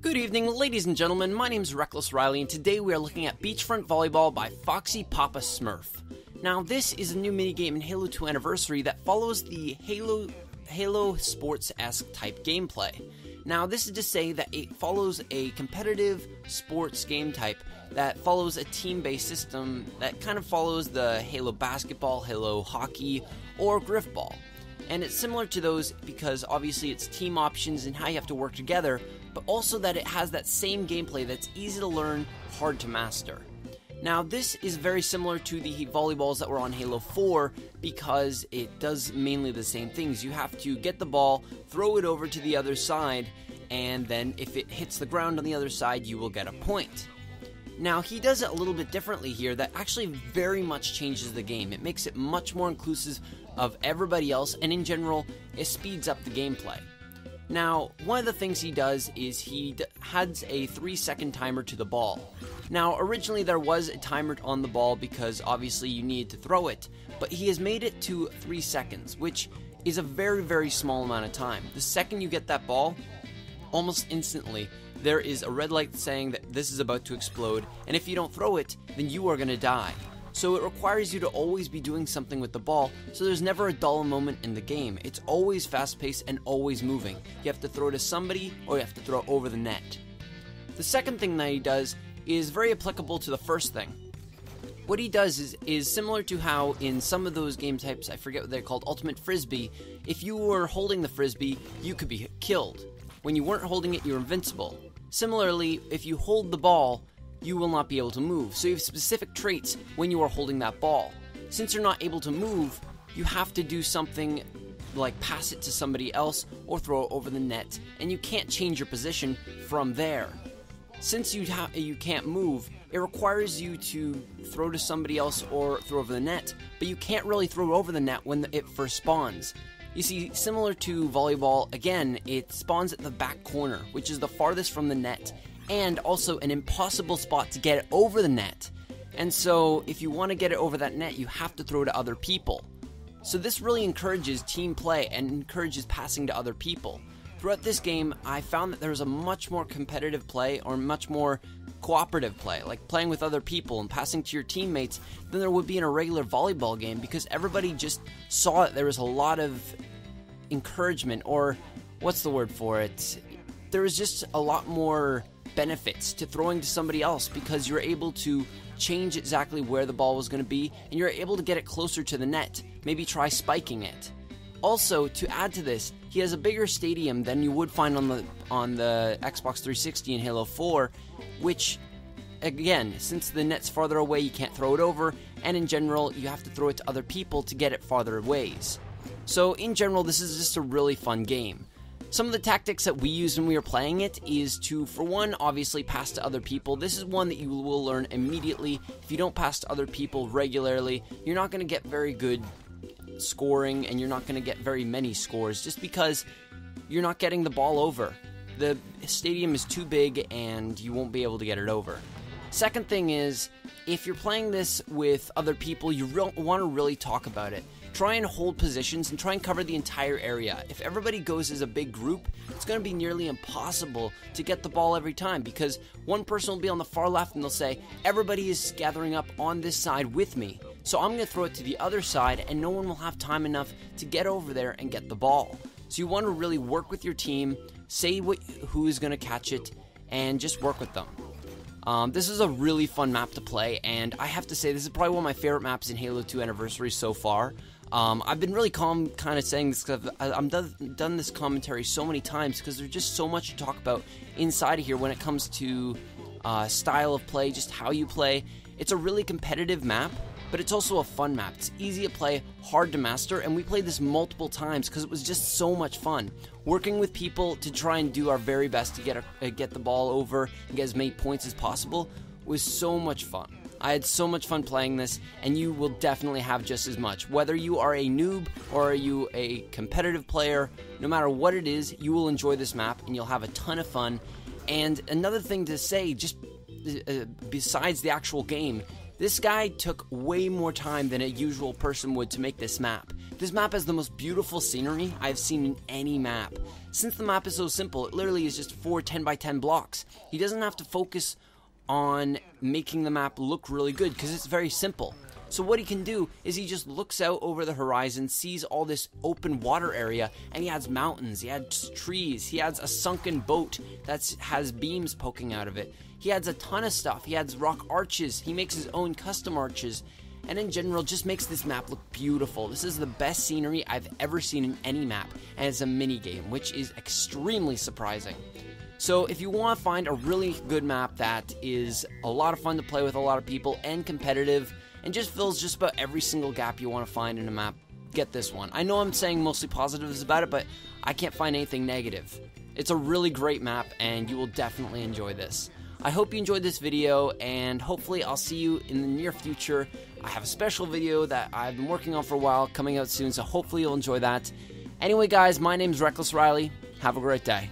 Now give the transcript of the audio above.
Good evening, ladies and gentlemen. My name is Reckless Riley, and today we are looking at Beachfront Volleyball by Foxy Papa Smurf. Now, this is a new minigame in Halo 2 Anniversary that follows the Halo sports-esque type gameplay. Now, this is to say that it follows a competitive sports game type that follows a team-based system that kind of follows the Halo basketball, Halo hockey, or Griffball. And it's similar to those because obviously it's team options and how you have to work together, but also that it has that same gameplay that's easy to learn, hard to master. Now, this is very similar to the volleyballs that were on Halo 4 because it does mainly the same things. You have to get the ball, throw it over to the other side, and then if it hits the ground on the other side, you will get a point. Now, he does it a little bit differently here that actually very much changes the game. It makes it much more inclusive of everybody else, and in general, it speeds up the gameplay. Now, one of the things he does is he adds a 3-second timer to the ball. Now, originally there was a timer on the ball because obviously you needed to throw it, but he has made it to 3 seconds, which is a very, very small amount of time. The second you get that ball, almost instantly, there is a red light saying that this is about to explode, and if you don't throw it, then you are going to die. So it requires you to always be doing something with the ball, so there's never a dull moment in the game. It's always fast-paced and always moving. You have to throw to somebody, or you have to throw over the net. The second thing that he does is very applicable to the first thing. What he does is similar to how in some of those game types, I forget what they're called, Ultimate Frisbee, if you were holding the Frisbee, you could be killed. When you weren't holding it, you're invincible. Similarly, if you hold the ball, you will not be able to move. So you have specific traits when you are holding that ball. Since you're not able to move, you have to do something like pass it to somebody else or throw it over the net, and you can't change your position from there. Since you can't move, it requires you to throw to somebody else or throw over the net, but you can't really throw over the net when it first spawns. You see, similar to volleyball, again, it spawns at the back corner, which is the farthest from the net, and also an impossible spot to get it over the net. And so, if you want to get it over that net, you have to throw to other people. So this really encourages team play and encourages passing to other people. Throughout this game, I found that there was a much more competitive play, or much more cooperative play, like playing with other people and passing to your teammates, than there would be in a regular volleyball game, because everybody just saw that there was a lot of encouragement, or what's the word for it? There was just a lot more benefits to throwing to somebody else because you're able to change exactly where the ball was going to be, and you're able to get it closer to the net. Maybe try spiking it. Also, to add to this, he has a bigger stadium than you would find on the Xbox 360 in Halo 4, which, again, since the net's farther away, you can't throw it over, and in general, you have to throw it to other people to get it farther ways. So, in general, this is just a really fun game. Some of the tactics that we used when we were playing it is to, for one, obviously pass to other people. This is one that you will learn immediately. If you don't pass to other people regularly, you're not going to get very good scoring, and you're not going to get very many scores just because you're not getting the ball over. The stadium is too big and you won't be able to get it over. Second thing is, if you're playing this with other people, you want to really talk about it. Try and hold positions and try and cover the entire area. If everybody goes as a big group, it's going to be nearly impossible to get the ball every time because one person will be on the far left and they'll say, everybody is gathering up on this side with me. So I'm going to throw it to the other side and no one will have time enough to get over there and get the ball. So you want to really work with your team, say who is going to catch it, and just work with them. This is a really fun map to play, and I have to say this is probably one of my favorite maps in Halo 2 Anniversary so far. I've been really calm kind of saying this because I've done this commentary so many times because there's just so much to talk about inside of here when it comes to style of play, just how you play. It's a really competitive map, but it's also a fun map. It's easy to play, hard to master, and we played this multiple times because it was just so much fun. Working with people to try and do our very best to get the ball over and get as many points as possible was so much fun. I had so much fun playing this, and you will definitely have just as much. Whether you are a noob or are you a competitive player, no matter what it is, you will enjoy this map and you'll have a ton of fun. And another thing to say, just besides the actual game, this guy took way more time than a usual person would to make this map. This map has the most beautiful scenery I've seen in any map. Since the map is so simple, it literally is just 4 10x10 blocks. He doesn't have to focus on making the map look really good because it's very simple. So what he can do is he just looks out over the horizon, sees all this open water area, and he adds mountains, he adds trees, he adds a sunken boat that has beams poking out of it. He adds a ton of stuff. He adds rock arches, he makes his own custom arches, and in general just makes this map look beautiful. This is the best scenery I've ever seen in any map, and it's a mini game, which is extremely surprising. So if you want to find a really good map that is a lot of fun to play with a lot of people and competitive, and just fills just about every single gap you want to find in a map, get this one. I know I'm saying mostly positives about it, but I can't find anything negative. It's a really great map, and you will definitely enjoy this. I hope you enjoyed this video, and hopefully I'll see you in the near future. I have a special video that I've been working on for a while, coming out soon, so hopefully you'll enjoy that. Anyway guys, my name's Reckless Riley. Have a great day.